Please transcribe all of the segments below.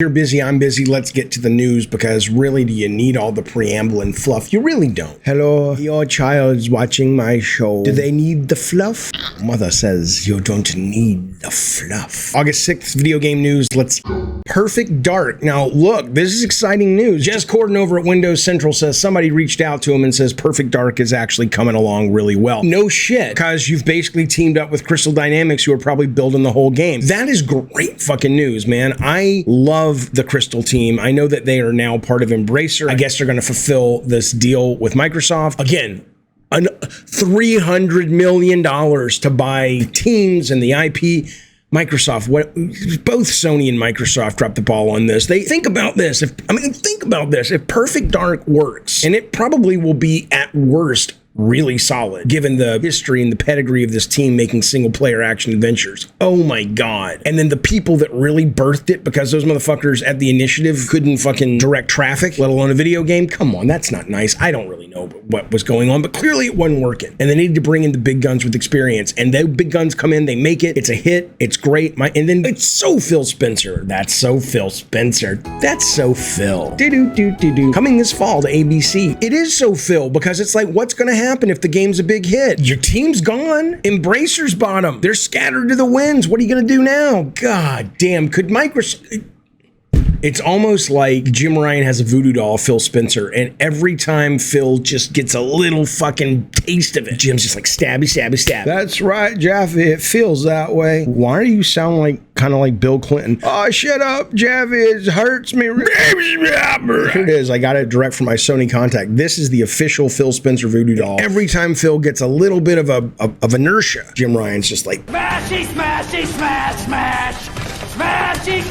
You're busy, I'm busy, let's get to the news, because really, do you need all the preamble and fluff? You really don't. Hello, your child's watching my show. Do they need the fluff? Mother says you don't need the fluff. August 6th, video game news, let's go. Perfect Dark. Now, look, this is exciting news. Jez Corden over at Windows Central says somebody reached out to him and says Perfect Dark is actually coming along really well. No shit, because you've basically teamed up with Crystal Dynamics, who are probably building the whole game. That is great fucking news, man. I love the Crystal team. I know that they are now part of Embracer. I guess they're going to fulfill this deal with Microsoft. Again, $300 million to buy teams and the IP. Microsoft, both Sony and Microsoft dropped the ball on this. Think about this. Think about this. If Perfect Dark works, and it probably will be at worst really solid, given the history and the pedigree of this team making single-player action adventures. Oh my God. And then the people that really birthed it, because those motherfuckers at the initiative couldn't fucking direct traffic, let alone a video game. Come on, that's not nice. I don't really know what was going on, but clearly it wasn't working. And they needed to bring in the big guns with experience. And the big guns come in, they make it. It's a hit. It's great. And then it's so Phil Spencer. That's so Phil Spencer. That's so Phil. Do-do-do-do-do. Coming this fall to ABC. It is so Phil, because it's like, what's going to happen if the game's a big hit? Your team's gone. Embracer's bottom. They're scattered to the winds. What are you going to do now? God damn. Could Microsoft... It's almost like Jim Ryan has a voodoo doll, Phil Spencer, and every time Phil just gets a little fucking taste of it, Jim's just like stabby, stabby, stab. That's right, Jaffe. It feels that way. Why do you sound like kind of like Bill Clinton? Oh, shut up, Jaffe. It hurts me. Here it is. I got it direct from my Sony contact. This is the official Phil Spencer voodoo doll. Every time Phil gets a little bit of inertia, Jim Ryan's just like smashy, smashy, smash, smash, smashy.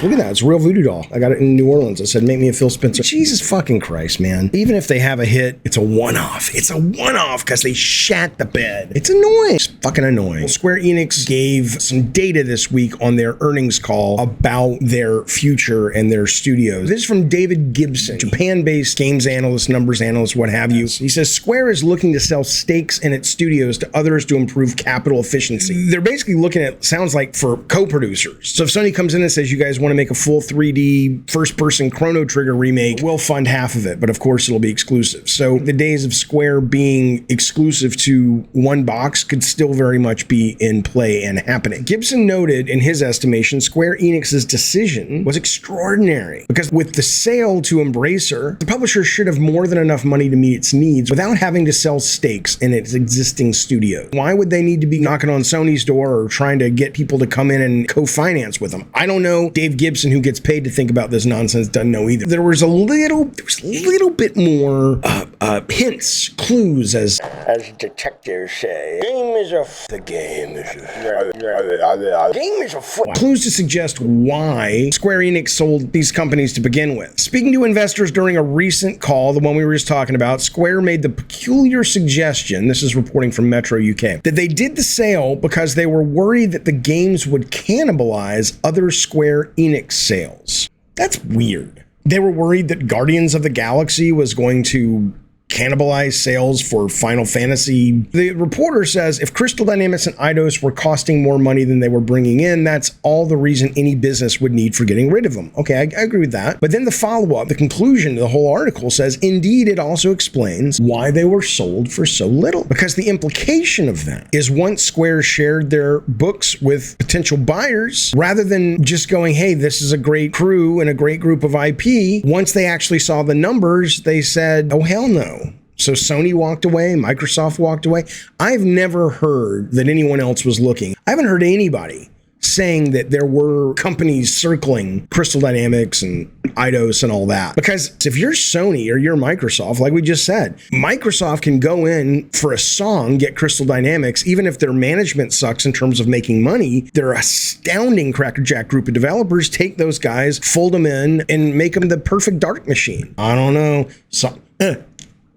Look at that. It's a real voodoo doll. I got it in New Orleans. I said, make me a Phil Spencer. Jesus fucking Christ, man. Even if they have a hit, it's a one-off. It's a one-off because they shat the bed. It's annoying. It's fucking annoying. Square Enix gave some data this week on their earnings call about their future and their studios. This is from David Gibson, Japan-based games analyst, numbers analyst, what have you. He says, Square is looking to sell stakes in its studios to others to improve capital efficiency. They're basically looking at, sounds like, for co-producers. So if Sony comes in and says, you guys want to make a full 3D first-person Chrono Trigger remake, we'll fund half of it, but of course it'll be exclusive. So the days of Square being exclusive to one box could still very much be in play and happening. Gibson noted, in his estimation, Square Enix's decision was extraordinary, because with the sale to Embracer, the publisher should have more than enough money to meet its needs without having to sell stakes in its existing studio. Why would they need to be knocking on Sony's door or trying to get people to come in and co-finance with them? I don't know. Dave Gibson, who gets paid to think about this nonsense, doesn't know either. There was a little bit more hints, clues, as detectives say. The game is a clues to suggest why Square Enix sold these companies to begin with. Speaking to investors during a recent call, the one we were just talking about, Square made the peculiar suggestion, this is reporting from Metro UK, that they did the sale because they were worried that the games would cannibalize other Square Enix sales. That's weird. They were worried that Guardians of the Galaxy was going to cannibalize sales for Final Fantasy. The reporter says if Crystal Dynamics and Eidos were costing more money than they were bringing in, that's all the reason any business would need for getting rid of them. Okay, I agree with that. But then the follow-up, the conclusion to the whole article says, indeed, it also explains why they were sold for so little. Because the implication of that is once Square shared their books with potential buyers, rather than just going, hey, this is a great crew and a great group of IP, once they actually saw the numbers, they said, oh, hell no. So Sony walked away, Microsoft walked away. I've never heard that anyone else was looking. I haven't heard anybody saying that there were companies circling Crystal Dynamics and Eidos and all that. Because if you're Sony or you're Microsoft, like we just said, Microsoft can go in for a song, get Crystal Dynamics, even if their management sucks in terms of making money. They're an astounding crackerjack group of developers. Take those guys, fold them in, and make them the perfect dark machine. I don't know.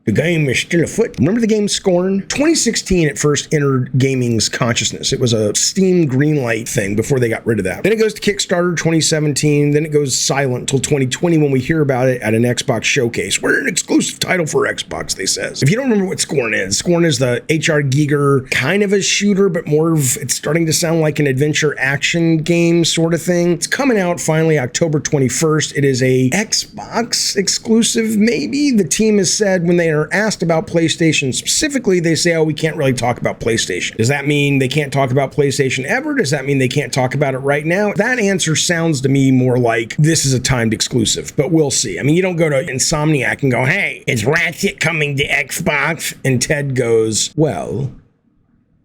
The game is still afoot. Remember the game Scorn? 2016 it first entered gaming's consciousness. It was a Steam greenlight thing before they got rid of that. Then it goes to Kickstarter 2017. Then it goes silent until 2020 when we hear about it at an Xbox showcase. We're an exclusive title for Xbox, they says. If you don't remember what Scorn is the HR Giger, kind of a shooter, but more of, it's starting to sound like an adventure action game sort of thing. It's coming out finally October 21st. It is a Xbox exclusive, maybe. The team has said when they are asked about PlayStation specifically, they say, oh, we can't really talk about PlayStation. Does that mean they can't talk about PlayStation ever? Does that mean they can't talk about it right now? That answer sounds to me more like this is a timed exclusive, but we'll see. I mean, you don't go to Insomniac and go, hey, is Ratchet coming to Xbox? And Ted goes, well,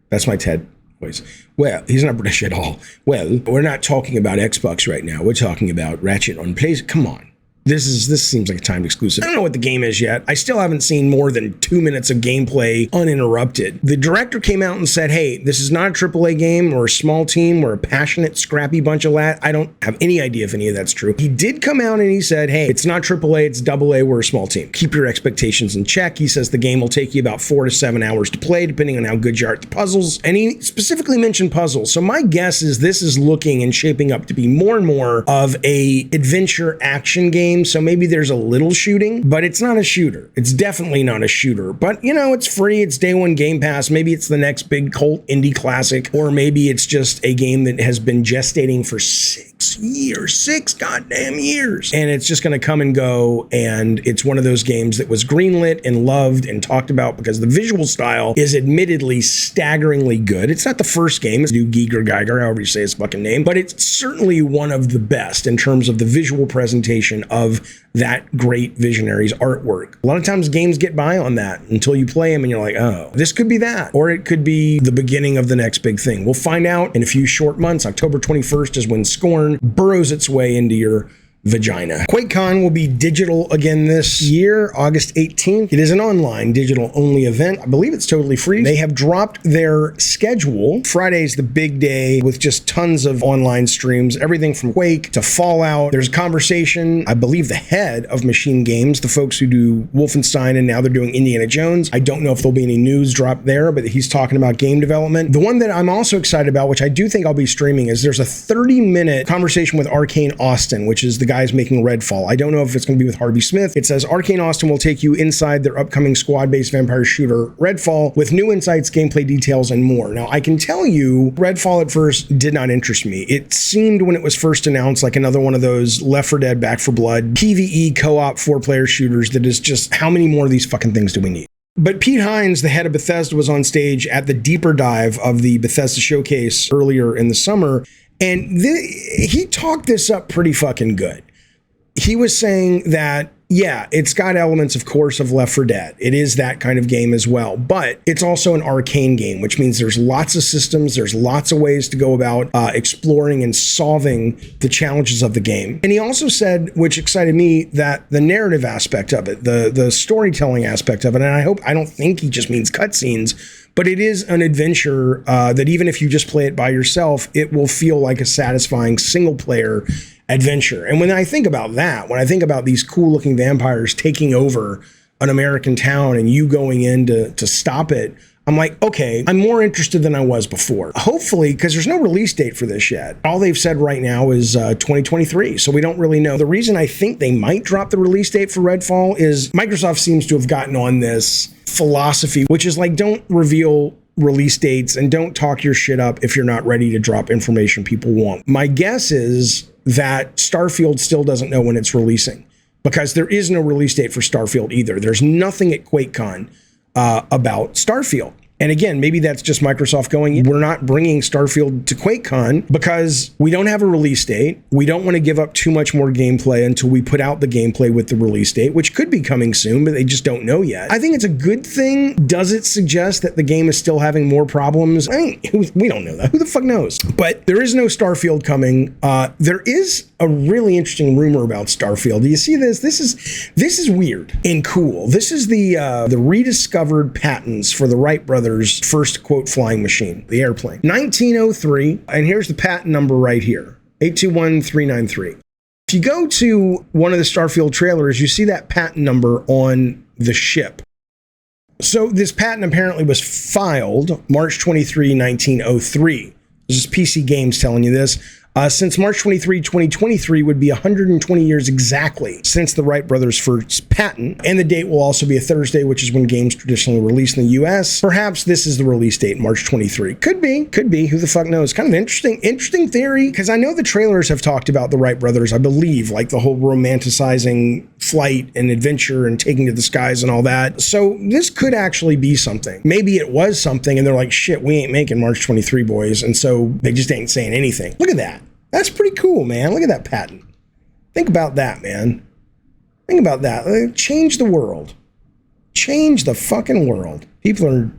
that's my Ted voice. Well, he's not British at all. Well, we're not talking about Xbox right now. We're talking about Ratchet on PlayStation. Come on. This seems like a timed exclusive. I don't know what the game is yet. I still haven't seen more than 2 minutes of gameplay uninterrupted. The director came out and said, hey, this is not a AAA game or a small team or a passionate, scrappy bunch of lads. I don't have any idea if any of that's true. He did come out and he said, hey, it's not AAA, it's AA, we're a small team. Keep your expectations in check. He says the game will take you about 4 to 7 hours to play, depending on how good you are at the puzzles. And he specifically mentioned puzzles. So my guess is this is looking and shaping up to be more and more of a adventure action game. So maybe there's a little shooting, but it's not a shooter. It's definitely not a shooter. But, you know, it's free. It's day one Game Pass. Maybe it's the next big cult indie classic, or maybe it's just a game that has been gestating for 6 years, 6 goddamn years. And it's just going to come and go. And it's one of those games that was greenlit and loved and talked about because the visual style is admittedly staggeringly good. It's not the first game. It's new Giger, however you say his fucking name, but it's certainly one of the best in terms of the visual presentation of that great visionary's artwork. A lot of times games get by on that until you play them and you're like, oh, this could be that, or it could be the beginning of the next big thing. We'll find out in a few short months. October 21st is when Scorn burrows its way into your vagina. Quake Con will be digital again this year, August 18th. It is an online digital only event. I believe it's totally free. They have dropped their schedule. Friday's the big day with just tons of online streams, everything from Quake to Fallout. There's a conversation, I believe the head of Machine Games, the folks who do Wolfenstein, and now they're doing Indiana Jones. I don't know if there'll be any news drop there, but he's talking about game development. The one that I'm also excited about, which I do think I'll be streaming, is there's a 30-minute conversation with Arcane Austin, which is the guys making Redfall. I don't know if it's going to be with Harvey Smith. It says Arcane Austin will take you inside their upcoming squad-based vampire shooter Redfall with new insights, gameplay details, and more. Now, I can tell you, Redfall at first did not interest me. It seemed when it was first announced like another one of those Left 4 Dead, Back 4 Blood, PvE co-op 4-player shooters that is just, how many more of these fucking things do we need? But Pete Hines, the head of Bethesda, was on stage at the deeper dive of the Bethesda showcase earlier in the summer, and he talked this up pretty fucking good. He was saying that, yeah, it's got elements, of course, of Left 4 Dead. It is that kind of game as well, but it's also an arcane game, which means there's lots of systems, there's lots of ways to go about exploring and solving the challenges of the game. And he also said, which excited me, that the narrative aspect of it, the storytelling aspect of it, and I don't think he just means cutscenes, but it is an adventure that even if you just play it by yourself, it will feel like a satisfying single-player adventure. And when I think about that, when I think about these cool looking vampires taking over an American town and you going in to stop it, I'm like, okay, I'm more interested than I was before. Hopefully, because there's no release date for this yet. All they've said right now is 2023, so we don't really know. The reason I think they might drop the release date for Redfall is Microsoft seems to have gotten on this philosophy, which is like, don't reveal release dates and don't talk your shit up if you're not ready to drop information people want. My guess is that Starfield still doesn't know when it's releasing because there is no release date for Starfield either. There's nothing at Quake Con about Starfield. And again, maybe that's just Microsoft going, we're not bringing Starfield to Quake Con because we don't have a release date. We don't want to give up too much more gameplay until we put out the gameplay with the release date, which could be coming soon, but they just don't know yet. I think it's a good thing. Does it suggest that the game is still having more problems? I mean, we don't know that. Who the fuck knows? But there is no Starfield coming. There is a really interesting rumor about Starfield. Do you see this? This is weird and cool. This is the rediscovered patents for the Wright brothers' first, quote, flying machine, the airplane. 1903, and here's the patent number right here, 821393. If you go to one of the Starfield trailers, you see that patent number on the ship. So this patent apparently was filed March 23, 1903. This is PC Games telling you this. Since March 23, 2023 would be 120 years exactly since the Wright brothers' first patent, and the date will also be a Thursday, which is when games traditionally release in the US. Perhaps this is the release date, March 23. Could be. Who the fuck knows? Kind of interesting theory, because I know the trailers have talked about the Wright brothers, I believe, like the whole romanticizing flight and adventure and taking to the skies and all that. So this could actually be something. Maybe it was something, and they're like, shit, we ain't making March 23, boys, and so they just ain't saying anything. Look at that. That's pretty cool, man. Look at that patent. Think about that, man. Think about that. Change the world. Change the fucking world. People are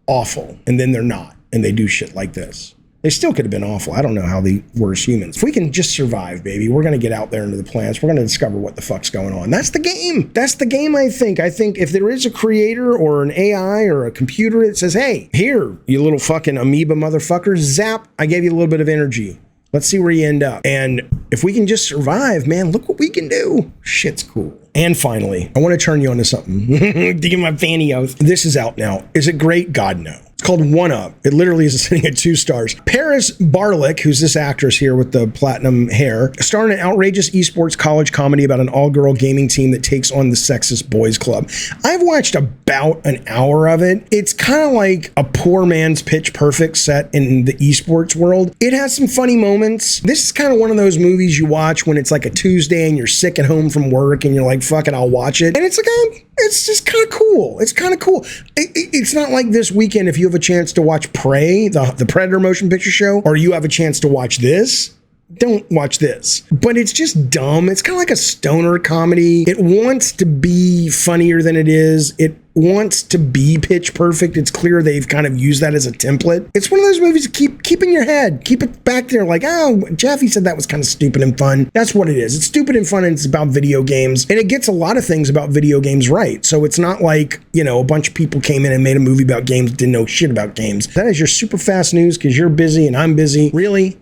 awful, and then they're not, and they do shit like this. They still could have been awful. I don't know how they were as humans. If we can just survive, baby, we're going to get out there into the planets. We're going to discover what the fuck's going on. That's the game. That's the game, I think. I think if there is a creator or an AI or a computer that says, hey, here, you little fucking amoeba motherfucker, zap, I gave you a little bit of energy. Let's see where you end up. And if we can just survive, man, look what we can do. Shit's cool. And finally, I want to turn you on to something. To give my fanny oath. This is out now. Is it great? God, no. It's called One Up. It literally is sitting at 2 stars. Paris Barlick, who's this actress here with the platinum hair, starred in an outrageous esports college comedy about an all-girl gaming team that takes on the sexist boys club. I've watched about an hour of it. It's kind of like a poor man's Pitch Perfect set in the esports world. It has some funny moments. This is kind of one of those movies you watch when it's like a Tuesday and you're sick at home from work and you're like, fuck it, I'll watch it. And it's like, it's just kind of cool. It's kind of cool. It's not like this weekend if you have a chance to watch Prey, the Predator motion picture show, or you have a chance to watch this. Don't watch this. But it's just dumb. It's kind of like a stoner comedy. It wants to be funnier than it is. It wants to be Pitch Perfect. It's clear they've kind of used that as a template. It's one of those movies to keep in your head. Keep it back there like, oh, Jeffy said that was kind of stupid and fun. That's what it is. It's stupid and fun, and it's about video games. And it gets a lot of things about video games right. So it's not like, you know, a bunch of people came in and made a movie about games, didn't know shit about games. That is your super fast news because you're busy and I'm busy. Really?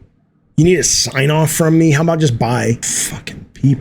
You need a sign off from me? How about just bye? Fucking